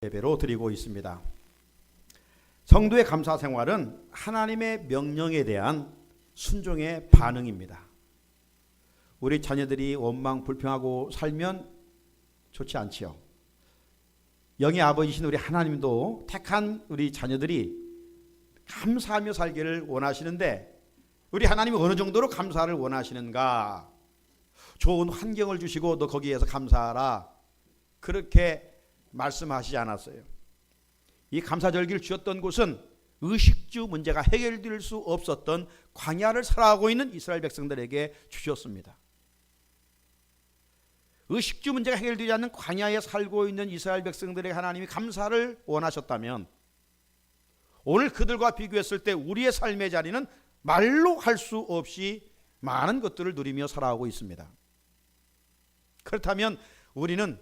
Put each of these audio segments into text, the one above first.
예배로 드리고 있습니다. 성도의 감사 생활은 하나님의 명령에 대한 순종의 반응입니다. 우리 자녀들이 원망 불평하고 살면 좋지 않지요. 영의 아버지신 우리 하나님도 택한 우리 자녀들이 감사하며 살기를 원하시는데, 우리 하나님이 어느 정도로 감사를 원하시는가? 좋은 환경을 주시고 너 거기에서 감사하라, 그렇게 말씀하시지 않았어요. 이 감사절기를 주셨던 곳은 의식주 문제가 해결될 수 없었던 광야를 살아가고 있는 이스라엘 백성들에게 주셨습니다. 의식주 문제가 해결되지 않는 광야에 살고 있는 이스라엘 백성들에게 하나님이 감사를 원하셨다면, 오늘 그들과 비교했을 때 우리의 삶의 자리는 말로 할 수 없이 많은 것들을 누리며 살아가고 있습니다. 그렇다면 우리는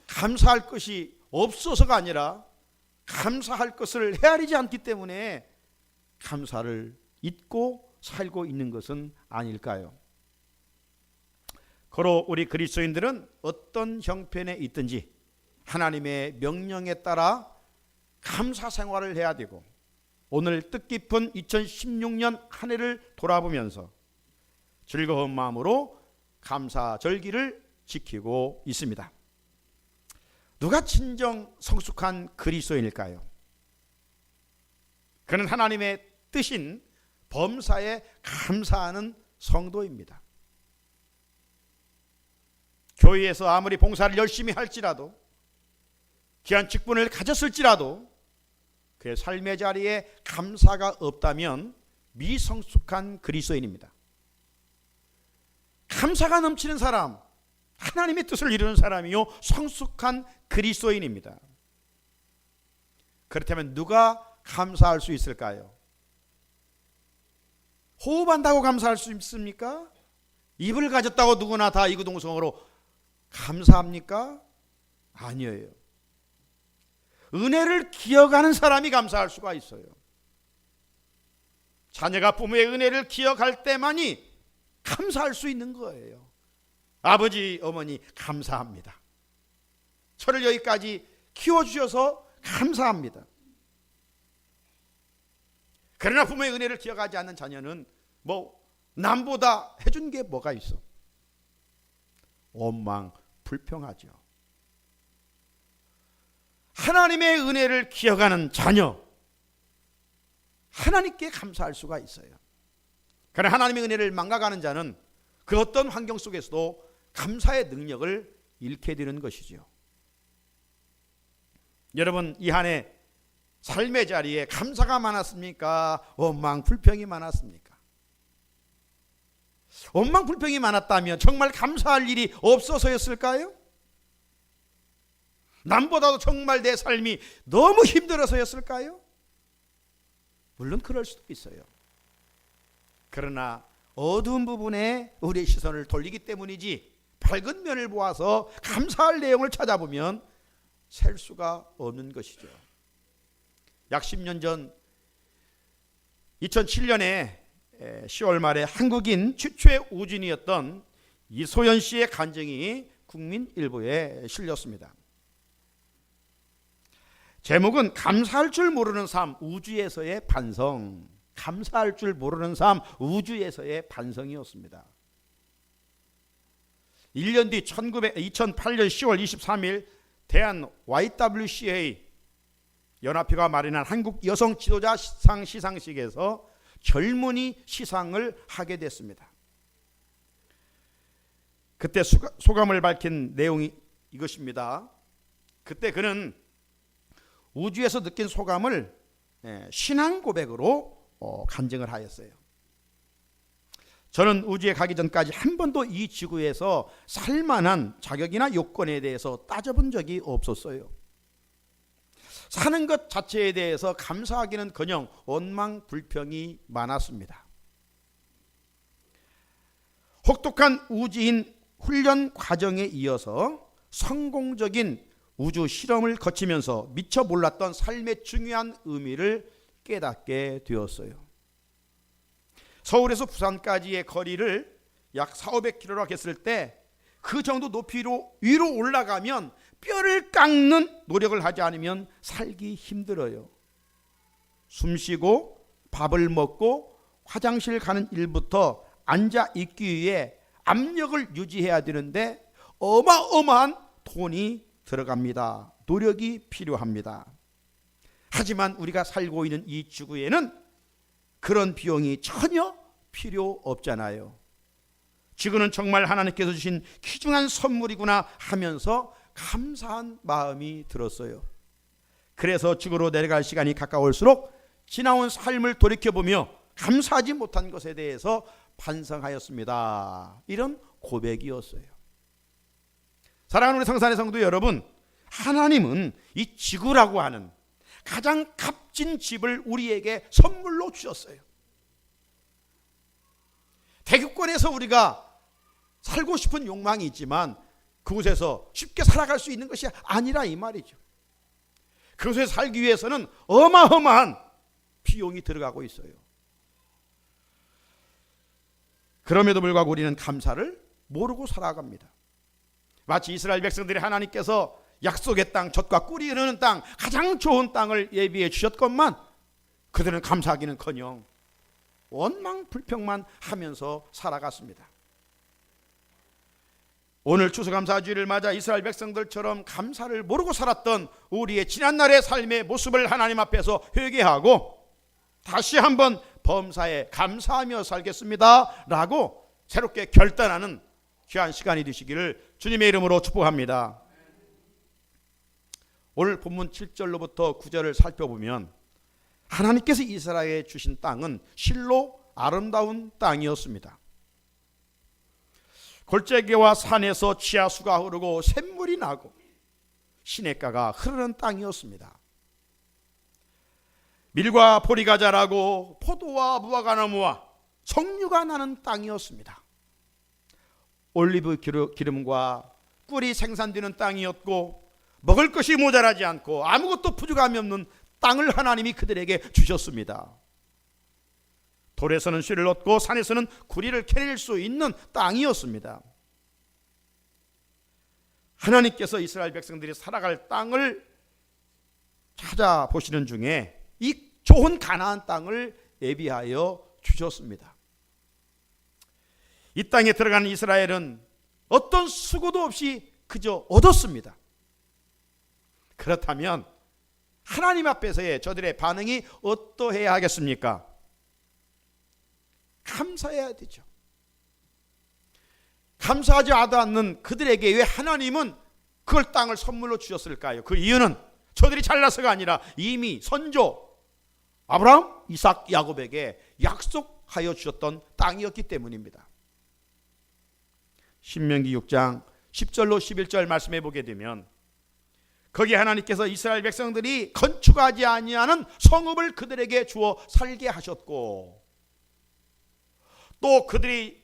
감사할 것이 없어서가 아니라 감사할 것을 헤아리지 않기 때문에 감사를 잊고 살고 있는 것은 아닐까요? 고로 우리 그리스도인들은 어떤 형편에 있든지 하나님의 명령에 따라 감사 생활을 해야 되고, 오늘 뜻깊은 2016년 한 해를 돌아보면서 즐거운 마음으로 감사절기를 지키고 있습니다. 누가 진정 성숙한 그리스도인일까요? 그는 하나님의 뜻인 범사에 감사하는 성도입니다. 교회에서 아무리 봉사를 열심히 할지라도, 귀한 직분을 가졌을지라도 그의 삶의 자리에 감사가 없다면 미성숙한 그리스도인입니다. 감사가 넘치는 사람, 하나님의 뜻을 이루는 사람이요 성숙한 그리스도인입니다. 그렇다면 누가 감사할 수 있을까요? 호흡한다고 감사할 수 있습니까? 입을 가졌다고 누구나 다 이구동성으로 감사합니까? 아니에요. 은혜를 기억하는 사람이 감사할 수가 있어요. 자녀가 부모의 은혜를 기억할 때만이 감사할 수 있는 거예요. 아버지, 어머니 감사합니다. 저를 여기까지 키워주셔서 감사합니다. 그러나 부모의 은혜를 기억하지 않는 자녀는 남보다 해준 게 뭐가 있어? 원망 불평하죠. 하나님의 은혜를 기억하는 자녀, 하나님께 감사할 수가 있어요. 그러나 하나님의 은혜를 망각하는 자는 그 어떤 환경 속에서도 감사의 능력을 잃게 되는 것이죠. 여러분, 이 한 해 삶의 자리에 감사가 많았습니까? 원망 불평이 많았습니까? 원망 불평이 많았다면 정말 감사할 일이 없어서였을까요? 남보다도 정말 내 삶이 너무 힘들어서였을까요? 물론 그럴 수도 있어요. 그러나 어두운 부분에 우리의 시선을 돌리기 때문이지, 밝은 면을 보아서 감사할 내용을 찾아보면 셀 수가 없는 것이죠. 약 10년 전 2007년에 10월 말에 한국인 최초의 우진이었던 이소연 씨의 간증이 국민일보에 실렸습니다. 제목은 감사할 줄 모르는 삶, 우주에서의 반성. 감사할 줄 모르는 삶, 우주에서의 반성이었습니다. 1년 뒤 2008년 10월 23일 대한 YWCA 연합회가 마련한 한국 여성 지도자 시상식에서 젊은이 시상을 하게 됐습니다. 그때 소감을 밝힌 내용이 이것입니다. 그때 그는 우주에서 느낀 소감을 신앙 고백으로 간증을 하였어요. 저는 우주에 가기 전까지 한 번도 이 지구에서 살만한 자격이나 요건에 대해서 따져본 적이 없었어요. 사는 것 자체에 대해서 감사하기는커녕 원망 불평이 많았습니다. 혹독한 우주인 훈련 과정에 이어서 성공적인 우주 실험을 거치면서 미처 몰랐던 삶의 중요한 의미를 깨닫게 되었어요. 서울에서 부산까지의 거리를 약 400~500km라고 했을 때 그 정도 높이로 위로 올라가면 뼈를 깎는 노력을 하지 않으면 살기 힘들어요. 숨쉬고 밥을 먹고 화장실 가는 일부터 앉아 있기 위해 압력을 유지해야 되는데 어마어마한 돈이 들어갑니다. 노력이 필요합니다. 하지만 우리가 살고 있는 이 지구에는 그런 비용이 전혀 필요 없잖아요. 지구는 정말 하나님께서 주신 귀중한 선물이구나 하면서 감사한 마음이 들었어요. 그래서 지구로 내려갈 시간이 가까울수록 지나온 삶을 돌이켜보며 감사하지 못한 것에 대해서 반성하였습니다. 이런 고백이었어요. 사랑하는 우리 성산의 성도 여러분, 하나님은 이 지구라고 하는 가장 값진 집을 우리에게 선물로 주셨어요. 대기권에서 우리가 살고 싶은 욕망이 있지만 그곳에서 쉽게 살아갈 수 있는 것이 아니라 이 말이죠. 그곳에 살기 위해서는 어마어마한 비용이 들어가고 있어요. 그럼에도 불구하고 우리는 감사를 모르고 살아갑니다. 마치 이스라엘 백성들이 하나님께서 약속의 땅, 젖과 꿀이 흐르는 땅, 가장 좋은 땅을 예비해 주셨건만 그들은 감사하기는커녕 원망불평만 하면서 살아갔습니다. 오늘 추수감사주의를 맞아 이스라엘 백성들처럼 감사를 모르고 살았던 우리의 지난날의 삶의 모습을 하나님 앞에서 회개하고 다시 한번 범사에 감사하며 살겠습니다 라고 새롭게 결단하는 귀한 시간이 되시기를 주님의 이름으로 축복합니다. 오늘 본문 7절로부터 9절을 살펴보면 하나님께서 이스라엘에 주신 땅은 실로 아름다운 땅이었습니다. 골짜기와 산에서 지하수가 흐르고 샘물이 나고 시냇가가 흐르는 땅이었습니다. 밀과 보리가 자라고 포도와 무화과나무와 석류가 나는 땅이었습니다. 올리브 기름과 꿀이 생산되는 땅이었고 먹을 것이 모자라지 않고 아무것도 부족함이 없는 땅을 하나님이 그들에게 주셨습니다. 돌에서는 씨를 얻고 산에서는 구리를 캐낼 수 있는 땅이었습니다. 하나님께서 이스라엘 백성들이 살아갈 땅을 찾아보시는 중에 이 좋은 가나안 땅을 예비하여 주셨습니다. 이 땅에 들어가는 이스라엘은 어떤 수고도 없이 그저 얻었습니다. 그렇다면 하나님 앞에서의 저들의 반응이 어떠해야 하겠습니까? 감사해야 되죠. 감사하지 않는 그들에게 왜 하나님은 그걸 땅을 선물로 주셨을까요? 그 이유는 저들이 잘나서가 아니라 이미 선조 아브라함, 이삭, 야곱에게 약속하여 주셨던 땅이었기 때문입니다. 신명기 6장 10절로 11절 말씀해 보게 되면 거기에 하나님께서 이스라엘 백성들이 건축하지 아니하는 성읍을 그들에게 주어 살게 하셨고 또 그들이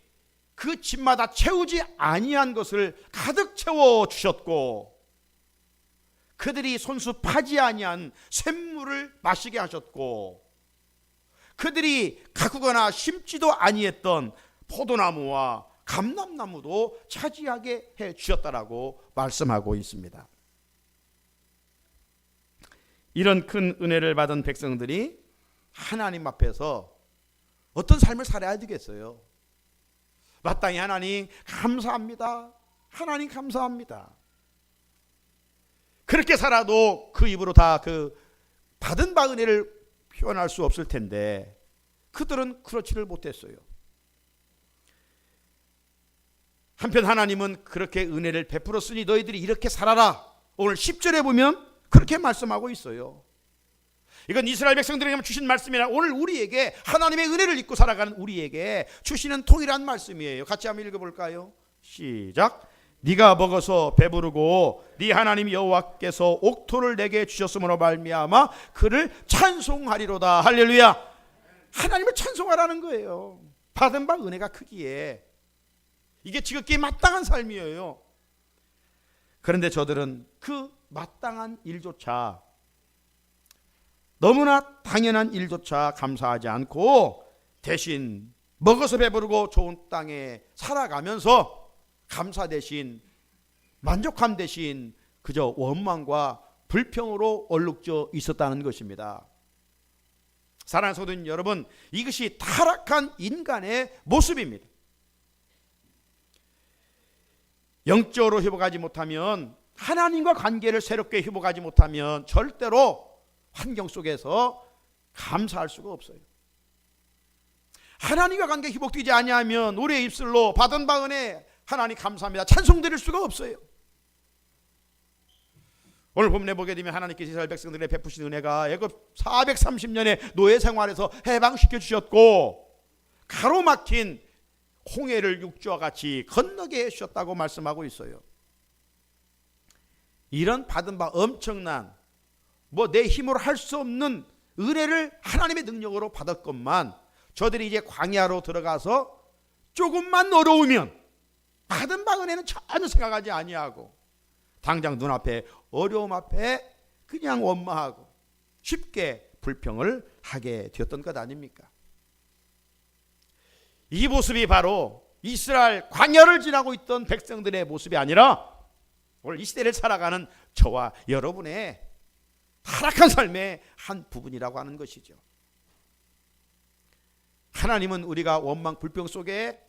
그 집마다 채우지 아니한 것을 가득 채워 주셨고 그들이 손수 파지 아니한 샘물을 마시게 하셨고 그들이 가꾸거나 심지도 아니했던 포도나무와 감람나무도 차지하게 해 주셨다라고 말씀하고 있습니다. 이런 큰 은혜를 받은 백성들이 하나님 앞에서 어떤 삶을 살아야 되겠어요? 마땅히 하나님 감사합니다. 하나님 감사합니다. 그렇게 살아도 그 입으로 다 그 받은 바 은혜를 표현할 수 없을 텐데 그들은 그렇지를 못했어요. 한편 하나님은 그렇게 은혜를 베풀었으니 너희들이 이렇게 살아라. 오늘 10절에 보면 그렇게 말씀하고 있어요. 이건 이스라엘 백성들에게 주신 말씀이라 오늘 우리에게 하나님의 은혜를 입고 살아가는 우리에게 주시는 통일한 말씀이에요. 같이 한번 읽어볼까요? 시작. 네가 먹어서 배부르고 네 하나님 여호와께서 옥토를 내게 주셨으므로 말미암아 그를 찬송하리로다. 할렐루야. 하나님을 찬송하라는 거예요. 받은 바 은혜가 크기에 이게 지극히 마땅한 삶이에요. 그런데 저들은 그 마땅한 일조차 너무나 당연한 일조차 감사하지 않고 대신 먹어서 배부르고 좋은 땅에 살아가면서 감사 대신 만족함 대신 그저 원망과 불평으로 얼룩져 있었다는 것입니다. 사랑하는 성도님 여러분, 이것이 타락한 인간의 모습입니다. 영적으로 회복하지 못하면, 하나님과 관계를 새롭게 회복하지 못하면 절대로 환경 속에서 감사할 수가 없어요. 하나님과 관계 회복되지 아니하면 우리의 입술로 받은 바 은혜 하나님 감사합니다 찬송드릴 수가 없어요. 오늘 본문에 보게 되면 하나님께서 이스라엘 백성들의 베푸신 은혜가 애굽 430년의 노예 생활에서 해방시켜 주셨고 가로막힌 홍해를 육지와 같이 건너게 해주셨다고 말씀하고 있어요. 이런 받은 바 엄청난 내 힘으로 할 수 없는 은혜를 하나님의 능력으로 받았건만 저들이 이제 광야로 들어가서 조금만 어려우면 받은 바 은혜는 전혀 생각하지 아니하고 당장 눈앞에 어려움 앞에 그냥 원망하고 쉽게 불평을 하게 되었던 것 아닙니까? 이 모습이 바로 이스라엘 광야를 지나고 있던 백성들의 모습이 아니라 오늘 이 시대를 살아가는 저와 여러분의 타락한 삶의 한 부분이라고 하는 것이죠. 하나님은 우리가 원망 불평 속에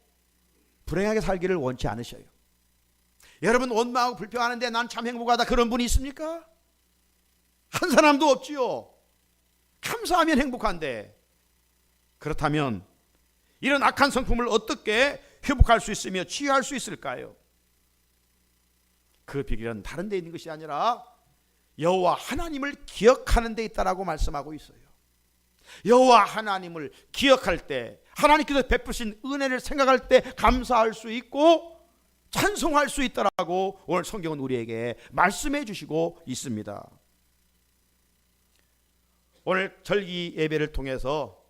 불행하게 살기를 원치 않으셔요. 여러분 원망하고 불평하는데 난 참 행복하다 그런 분이 있습니까? 한 사람도 없지요. 감사하면 행복한데, 그렇다면 이런 악한 성품을 어떻게 회복할 수 있으며 치유할 수 있을까요? 그 비결은 다른 데 있는 것이 아니라 여호와 하나님을 기억하는 데 있다라고 말씀하고 있어요. 여호와 하나님을 기억할 때, 하나님께서 베푸신 은혜를 생각할 때 감사할 수 있고 찬송할 수 있다라고 오늘 성경은 우리에게 말씀해 주시고 있습니다. 오늘 절기 예배를 통해서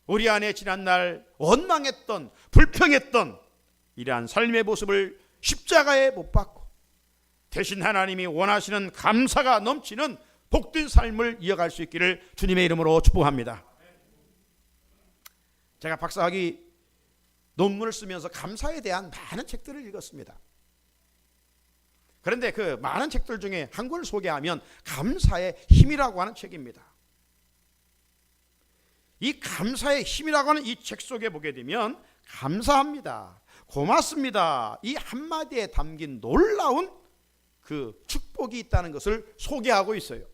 우리 안에 지난날 원망했던 불평했던 이러한 삶의 모습을 십자가에 못 박고 대신 하나님이 원하시는 감사가 넘치는 복된 삶을 이어갈 수 있기를 주님의 이름으로 축복합니다. 제가 박사학위 논문을 쓰면서 감사에 대한 많은 책들을 읽었습니다. 그런데 그 많은 책들 중에 한 권을 소개하면 감사의 힘이라고 하는 책입니다. 이 감사의 힘이라고 하는 이 책 속에 보게 되면 감사합니다, 고맙습니다, 이 한마디에 담긴 놀라운 그 축복이 있다는 것을 소개하고 있어요.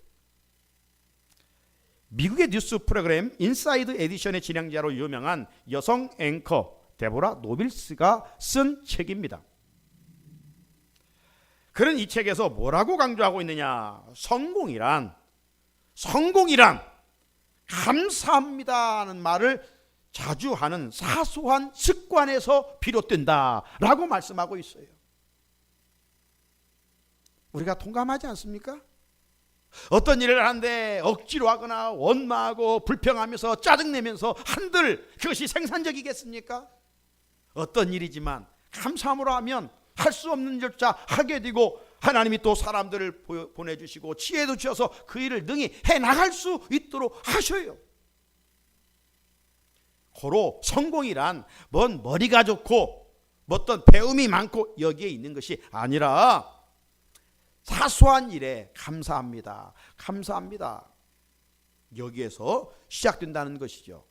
미국의 뉴스 프로그램 인사이드 에디션의 진행자로 유명한 여성 앵커 데보라 노빌스가 쓴 책입니다. 그는 이 책에서 뭐라고 강조하고 있느냐, 성공이란 감사합니다는 말을 자주 하는 사소한 습관에서 비롯된다라고 말씀하고 있어요. 우리가 동감하지 않습니까? 어떤 일을 하는데 억지로 하거나 원망하고 불평하면서 짜증내면서 한들 그것이 생산적이겠습니까? 어떤 일이지만 감사함으로 하면 할 수 없는 일조차 하게 되고 하나님이 또 사람들을 보내주시고 지혜도 주셔서 그 일을 능히 해나갈 수 있도록 하셔요. 고로 성공이란 뭔 머리가 좋고 어떤 배움이 많고 여기에 있는 것이 아니라 사소한 일에 감사합니다, 감사합니다, 여기에서 시작된다는 것이죠.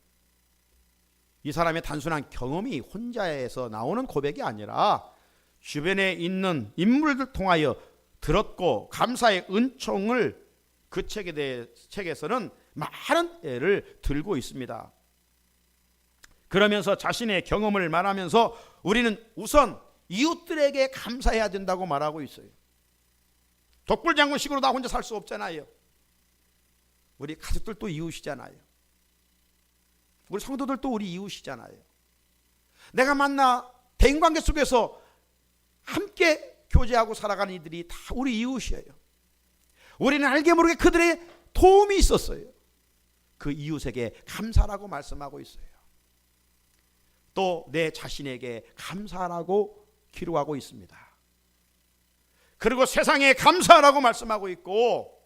이 사람의 단순한 경험이 혼자에서 나오는 고백이 아니라 주변에 있는 인물들 통하여 들었고 감사의 은총을 그 책에서는 많은 애를 들고 있습니다. 그러면서 자신의 경험을 말하면서 우리는 우선 이웃들에게 감사해야 된다고 말하고 있어요. 독불장군식으로 나 혼자 살 수 없잖아요. 우리 가족들도 이웃이잖아요. 우리 성도들도 우리 이웃이잖아요. 내가 만나 대인관계 속에서 함께 교제하고 살아가는 이들이 다 우리 이웃이에요. 우리는 알게 모르게 그들의 도움이 있었어요. 그 이웃에게 감사라고 말씀하고 있어요. 또 내 자신에게 감사라고 기록하고 있습니다. 그리고 세상에 감사라고 말씀하고 있고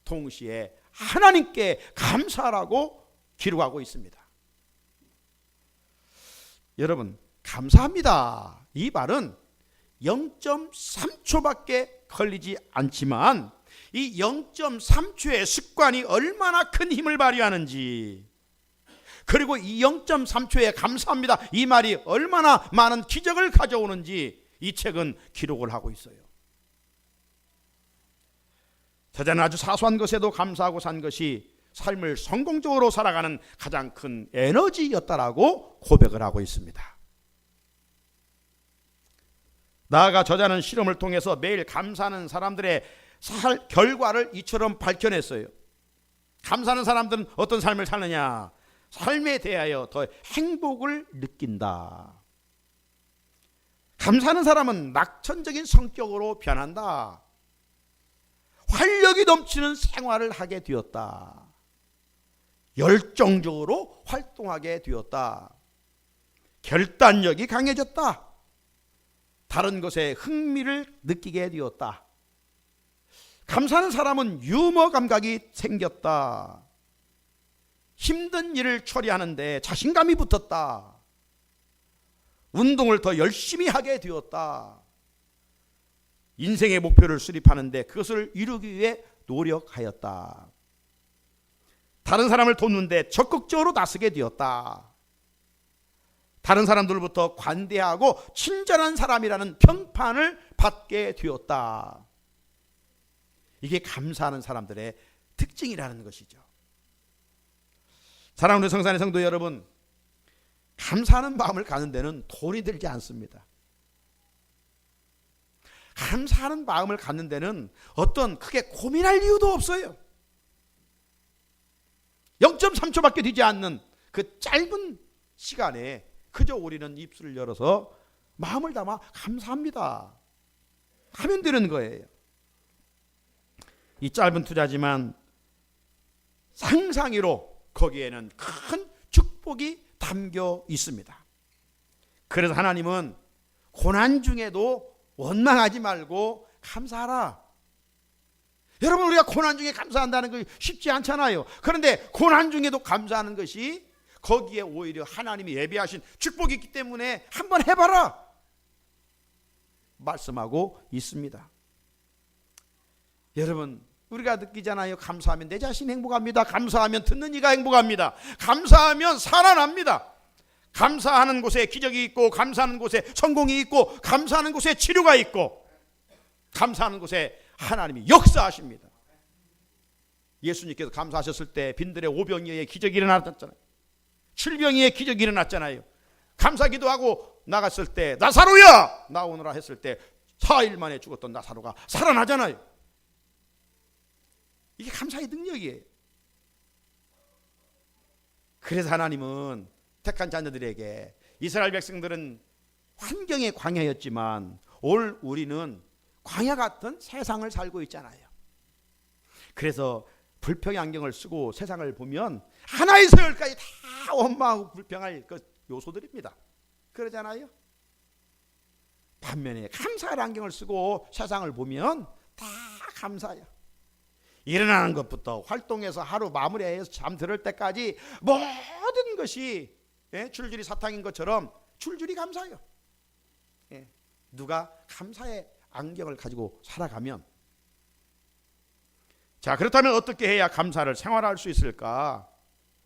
동시에 하나님께 감사라고 기록하고 있습니다. 여러분, 감사합니다 이 말은 0.3초밖에 걸리지 않지만 이 0.3초의 습관이 얼마나 큰 힘을 발휘하는지, 그리고 이 0.3초에 감사합니다 이 말이 얼마나 많은 기적을 가져오는지 이 책은 기록을 하고 있어요. 저자는 아주 사소한 것에도 감사하고 산 것이 삶을 성공적으로 살아가는 가장 큰 에너지였다라고 고백을 하고 있습니다. 나아가 저자는 실험을 통해서 매일 감사하는 사람들의 결과를 이처럼 밝혀냈어요. 감사하는 사람들은 어떤 삶을 사느냐? 삶에 대하여 더 행복을 느낀다. 감사하는 사람은 낙천적인 성격으로 변한다. 활력이 넘치는 생활을 하게 되었다. 열정적으로 활동하게 되었다. 결단력이 강해졌다. 다른 것에 흥미를 느끼게 되었다. 감사하는 사람은 유머 감각이 생겼다. 힘든 일을 처리하는데 자신감이 붙었다. 운동을 더 열심히 하게 되었다. 인생의 목표를 수립하는데 그것을 이루기 위해 노력하였다. 다른 사람을 돕는데 적극적으로 나서게 되었다. 다른 사람들부터 관대하고 친절한 사람이라는 평판을 받게 되었다. 이게 감사하는 사람들의 특징이라는 것이죠. 사랑하는 성산의 성도 여러분, 감사하는 마음을 갖는 데는 돈이 들지 않습니다. 감사하는 마음을 갖는 데는 어떤 크게 고민할 이유도 없어요. 0.3초밖에 되지 않는 그 짧은 시간에 그저 우리는 입술을 열어서 마음을 담아 감사합니다 하면 되는 거예요. 이 짧은 투자지만 상상이로 거기에는 큰 축복이 담겨 있습니다. 그래서 하나님은 고난 중에도 원망하지 말고 감사하라. 여러분, 우리가 고난 중에 감사한다는 것이 쉽지 않잖아요. 그런데 고난 중에도 감사하는 것이 거기에 오히려 하나님이 예비하신 축복이 있기 때문에 한번 해봐라 말씀하고 있습니다. 여러분, 우리가 느끼잖아요. 감사하면 내 자신이 행복합니다. 감사하면 듣는 이가 행복합니다. 감사하면 살아납니다. 감사하는 곳에 기적이 있고, 감사하는 곳에 성공이 있고, 감사하는 곳에 치료가 있고, 감사하는 곳에 하나님이 역사하십니다. 예수님께서 감사하셨을 때 빈들의 오병이어의 기적이 일어났잖아요. 칠병이의 기적이 일어났잖아요. 감사기도 하고 나갔을 때 나사로야 나오너라 했을 때 4일 만에 죽었던 나사로가 살아나잖아요. 이게 감사의 능력이에요. 그래서 하나님은 택한 자녀들에게, 이스라엘 백성들은 환경의 광야였지만 올 우리는 광야 같은 세상을 살고 있잖아요. 그래서 불평의 안경을 쓰고 세상을 보면 하나에서 열까지 다 원망하고 불평할 그 요소들입니다. 그러잖아요. 반면에 감사의 안경을 쓰고 세상을 보면 다 감사해요. 일어나는 것부터 활동해서 하루 마무리해서 잠들을 때까지 모든 것이 줄줄이 사탕인 것처럼 줄줄이 감사해요. 누가 감사의 안경을 가지고 살아가면, 자, 그렇다면 어떻게 해야 감사를 생활할 수 있을까?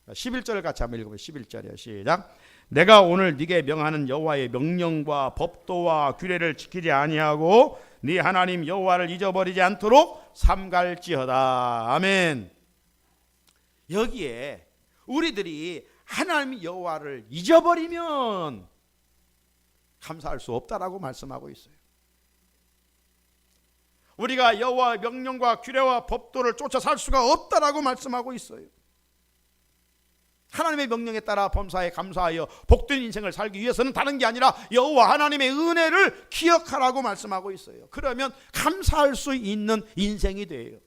11절 같이 한번 읽어보세요. 11절이요. 시작. 내가 오늘 네게 명하는 여호와의 명령과 법도와 규례를 지키지 아니하고 네 하나님 여호와를 잊어버리지 않도록 삼갈지어다. 아멘. 여기에 우리들이 하나님 여호와를 잊어버리면 감사할 수 없다라고 말씀하고 있어요. 우리가 여호와의 명령과 규례와 법도를 쫓아 살 수가 없다라고 말씀하고 있어요. 하나님의 명령에 따라 범사에 감사하여 복된 인생을 살기 위해서는 다른 게 아니라 여호와 하나님의 은혜를 기억하라고 말씀하고 있어요. 그러면 감사할 수 있는 인생이 돼요.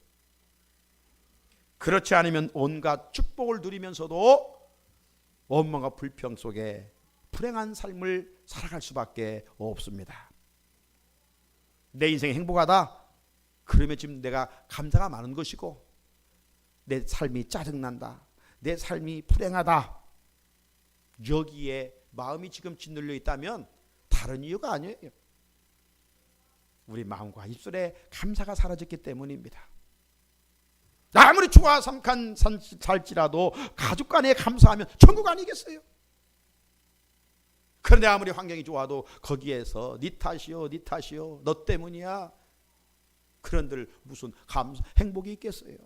그렇지 않으면 온갖 축복을 누리면서도 원망과 불평 속에 불행한 삶을 살아갈 수밖에 없습니다. 내 인생이 행복하다? 그러면 지금 내가 감사가 많은 것이고, 내 삶이 짜증난다, 내 삶이 불행하다, 여기에 마음이 지금 짓눌려 있다면 다른 이유가 아니에요. 우리 마음과 입술에 감사가 사라졌기 때문입니다. 아무리 추가 삼간 살지라도 가족 간에 감사하면 천국 아니겠어요? 그런데 아무리 환경이 좋아도 거기에서 네 탓이요, 네 탓이요, 너 때문이야, 그런들 무슨 행복이 있겠어요?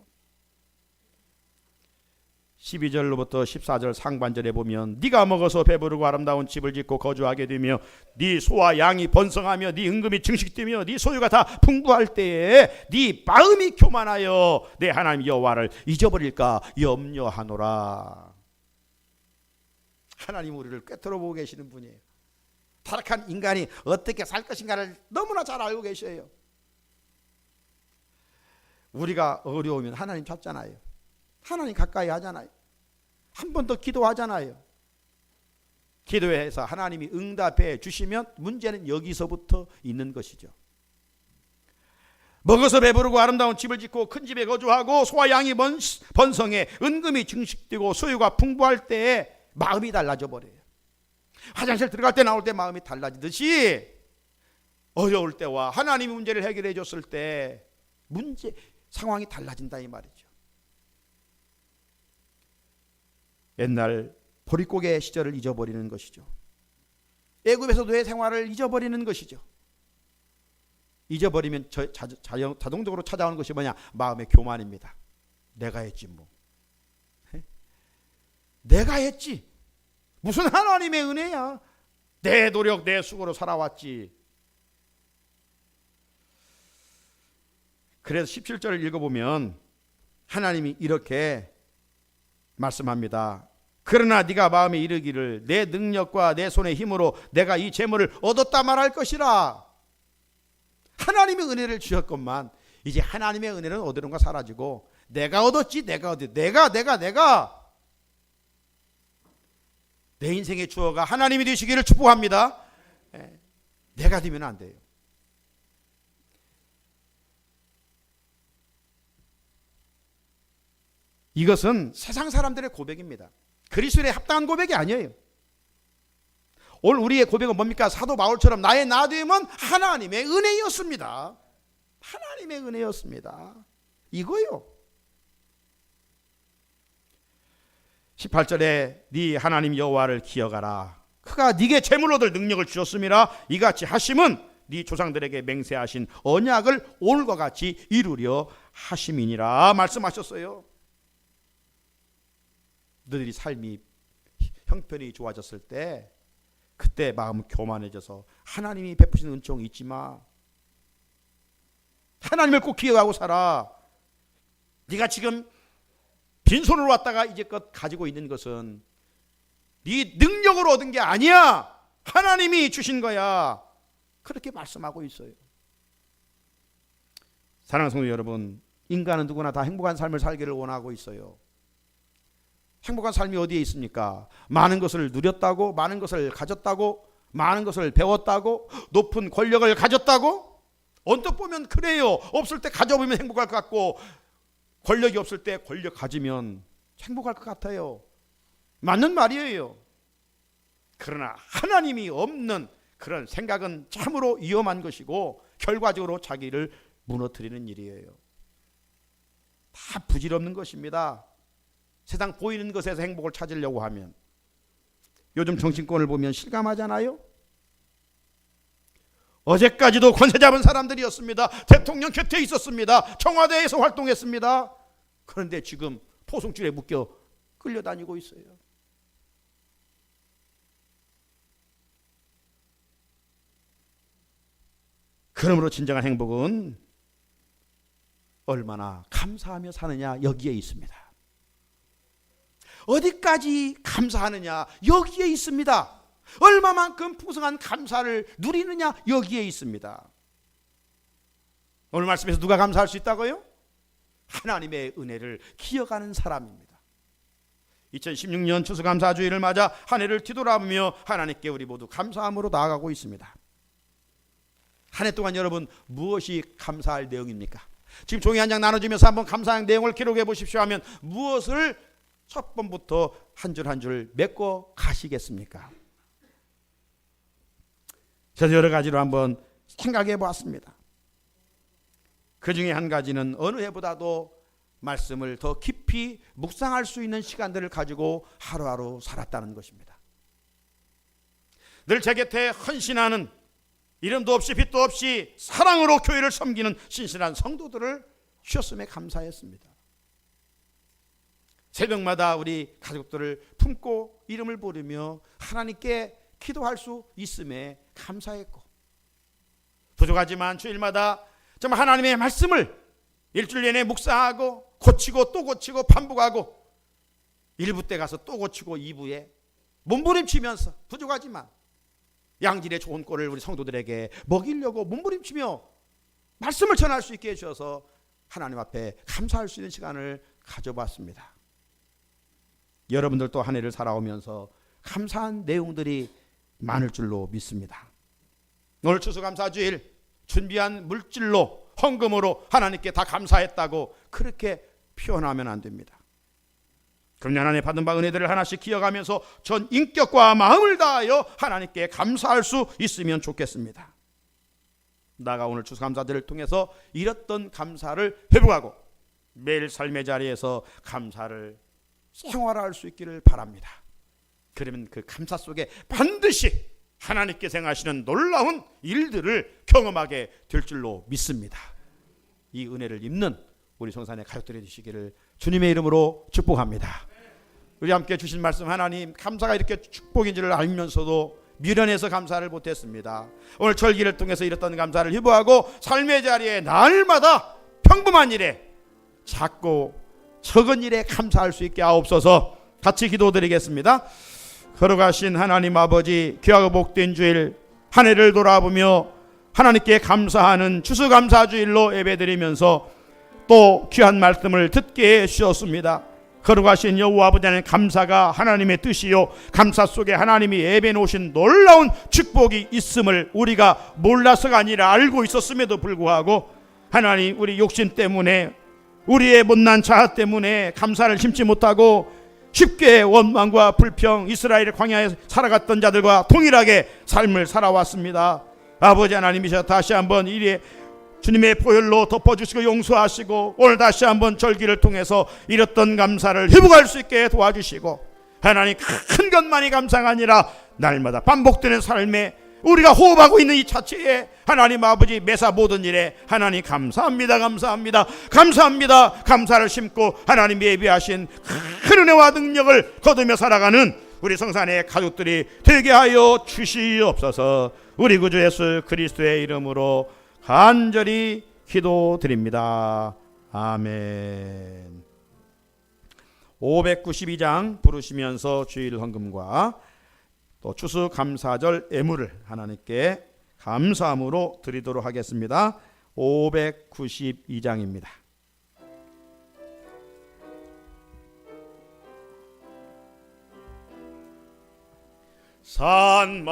12절로부터 14절 상반절에 보면 네가 먹어서 배부르고 아름다운 집을 짓고 거주하게 되며 네 소와 양이 번성하며 네 은금이 증식되며 네 소유가 다 풍부할 때에 네 마음이 교만하여 내 하나님 여호와를 잊어버릴까 염려하노라. 하나님 우리를 꿰뚫어 보고 계시는 분이에요. 타락한 인간이 어떻게 살 것인가를 너무나 잘 알고 계셔요. 우리가 어려우면 하나님 찾잖아요. 하나님 가까이 하잖아요. 한 번 더 기도하잖아요. 기도해서 하나님이 응답해 주시면 문제는 여기서부터 있는 것이죠. 먹어서 배부르고 아름다운 집을 짓고 큰 집에 거주하고 소와 양이 번성해 은금이 증식되고 소유가 풍부할 때에 마음이 달라져 버려요. 화장실 들어갈 때 나올 때 마음이 달라지듯이 어려울 때와 하나님이 문제를 해결해 줬을 때 상황이 달라진다 이 말이죠. 옛날 보릿고개 시절을 잊어버리는 것이죠. 애굽에서도의 생활을 잊어버리는 것이죠. 잊어버리면 자동적으로 찾아오는 것이 뭐냐? 마음의 교만입니다. 내가 했지 뭐. 내가 했지. 무슨 하나님의 은혜야. 내 노력 내 수고로 살아왔지. 그래서 17절을 읽어보면 하나님이 이렇게 말씀합니다. 그러나 네가 마음에 이르기를 내 능력과 내 손의 힘으로 내가 이 재물을 얻었다 말할 것이라. 하나님의 은혜를 주셨건만 이제 하나님의 은혜는 어디론가 사라지고 내가 얻었지 내가 내 인생의 주어가 하나님이 되시기를 축복합니다. 내가 되면 안 돼요. 이것은 세상 사람들의 고백입니다. 그리스도에 합당한 고백이 아니에요. 오늘 우리의 고백은 뭡니까? 사도 바울처럼 나의 나됨은 하나님의 은혜였습니다. 하나님의 은혜였습니다. 이거요. 18절에 네 하나님 여호와를 기억하라. 그가 네게 재물 얻을 능력을 주셨음이라. 이같이 하심은 네 조상들에게 맹세하신 언약을 오늘과 같이 이루려 하심이니라 말씀하셨어요. 너희들이 삶이 형편이 좋아졌을 때 그때 마음 교만해져서 하나님이 베푸신 은총 잊지 마. 하나님을 꼭 기억하고 살아. 네가 지금 빈손으로 왔다가 이제껏 가지고 있는 것은 네 능력으로 얻은 게 아니야. 하나님이 주신 거야. 그렇게 말씀하고 있어요. 사랑하는 성도 여러분, 인간은 누구나 다 행복한 삶을 살기를 원하고 있어요. 행복한 삶이 어디에 있습니까? 많은 것을 누렸다고, 많은 것을 가졌다고, 많은 것을 배웠다고, 높은 권력을 가졌다고? 언뜻 보면 그래요. 없을 때 가져보면 행복할 것 같고 권력이 없을 때 권력 가지면 행복할 것 같아요. 맞는 말이에요. 그러나 하나님이 없는 그런 생각은 참으로 위험한 것이고 결과적으로 자기를 무너뜨리는 일이에요. 다 부질없는 것입니다. 세상 보이는 것에서 행복을 찾으려고 하면 요즘 정치권을 보면 실감하잖아요. 어제까지도 권세 잡은 사람들이었습니다. 대통령 곁에 있었습니다. 청와대에서 활동했습니다. 그런데 지금 포승줄에 묶여 끌려다니고 있어요. 그러므로 진정한 행복은 얼마나 감사하며 사느냐 여기에 있습니다. 어디까지 감사하느냐 여기에 있습니다. 얼마만큼 풍성한 감사를 누리느냐 여기에 있습니다. 오늘 말씀에서 누가 감사할 수 있다고요? 하나님의 은혜를 기억하는 사람입니다. 2016년 추수감사주의를 맞아 한 해를 뒤돌아보며 하나님께 우리 모두 감사함으로 나아가고 있습니다. 한 해 동안 여러분 무엇이 감사할 내용입니까? 지금 종이 한 장 나눠주면서 한번 감사한 내용을 기록해 보십시오 하면 무엇을 첫 번부터 한 줄 한 줄 맺고 가시겠습니까? 저도 여러 가지로 한번 생각해 보았습니다. 그 중에 한 가지는 어느 해보다도 말씀을 더 깊이 묵상할 수 있는 시간들을 가지고 하루하루 살았다는 것입니다. 늘 제 곁에 헌신하는, 이름도 없이 빛도 없이 사랑으로 교회를 섬기는 신실한 성도들을 주셨음에 감사했습니다. 새벽마다 우리 가족들을 품고 이름을 부르며 하나님께 기도할 수 있음에 감사했고, 부족하지만 주일마다 정말 하나님의 말씀을 일주일 내내 묵상하고 고치고 또 고치고 반복하고, 1부 때 가서 또 고치고 2부에 몸부림치면서 부족하지만 양질의 좋은 꼴을 우리 성도들에게 먹이려고 몸부림치며 말씀을 전할 수 있게 해주셔서 하나님 앞에 감사할 수 있는 시간을 가져봤습니다. 여러분들도 한 해를 살아오면서 감사한 내용들이 많을 줄로 믿습니다. 오늘 추수감사주일 준비한 물질로, 헌금으로 하나님께 다 감사했다고 그렇게 표현하면 안 됩니다. 금년 한 해 받은 바 은혜들을 하나씩 기억하면서 전 인격과 마음을 다하여 하나님께 감사할 수 있으면 좋겠습니다. 나가 오늘 추수감사들을 통해서 잃었던 감사를 회복하고 매일 삶의 자리에서 감사를 생활할 수 있기를 바랍니다. 그러면 그 감사 속에 반드시 하나님께서 행하시는 놀라운 일들을 경험하게 될 줄로 믿습니다. 이 은혜를 입는 우리 성산의 가족들이 되시기를 주님의 이름으로 축복합니다. 우리 함께 주신 말씀, 하나님 감사가 이렇게 축복인지를 알면서도 미련해서 감사를 못했습니다. 오늘 절기를 통해서 이랬던 감사를 회복하고 삶의 자리에 날마다 평범한 일에, 작고 적은 일에 감사할 수 있게 하옵소서. 같이 기도드리겠습니다. 걸어가신 하나님 아버지, 귀하고 복된 주일 한 해를 돌아보며 하나님께 감사하는 추수감사주일로 예배드리면서 또 귀한 말씀을 듣게 해주셨습니다. 걸어가신 여호와 아버지 하나님, 감사가 하나님의 뜻이요, 감사 속에 하나님이 예배해 놓으신 놀라운 축복이 있음을 우리가 몰라서가 아니라 알고 있었음에도 불구하고 하나님, 우리 욕심 때문에, 우리의 못난 자아 때문에 감사를 심지 못하고 쉽게 원망과 불평, 이스라엘 광야에 살아갔던 자들과 동일하게 삶을 살아왔습니다. 아버지 하나님이셔 다시 한번 이리 주님의 보혈로 덮어주시고 용서하시고 오늘 다시 한번 절기를 통해서 잃었던 감사를 회복할 수 있게 도와주시고, 하나님 큰 것만이 감사가 아니라 날마다 반복되는 삶에 우리가 호흡하고 있는 이 자체에 하나님 아버지 매사 모든 일에 하나님 감사합니다, 감사합니다, 감사합니다, 감사를 심고 하나님 예비하신 큰 은혜와 능력을 거두며 살아가는 우리 성산의 가족들이 되게 하여 주시옵소서. 우리 구주 예수 그리스도의 이름으로 간절히 기도드립니다. 아멘. 592장 부르시면서 주일 헌금과 또 추수감사절 예물을 하나님께 감사함으로 드리도록 하겠습니다. 592장입니다. 산마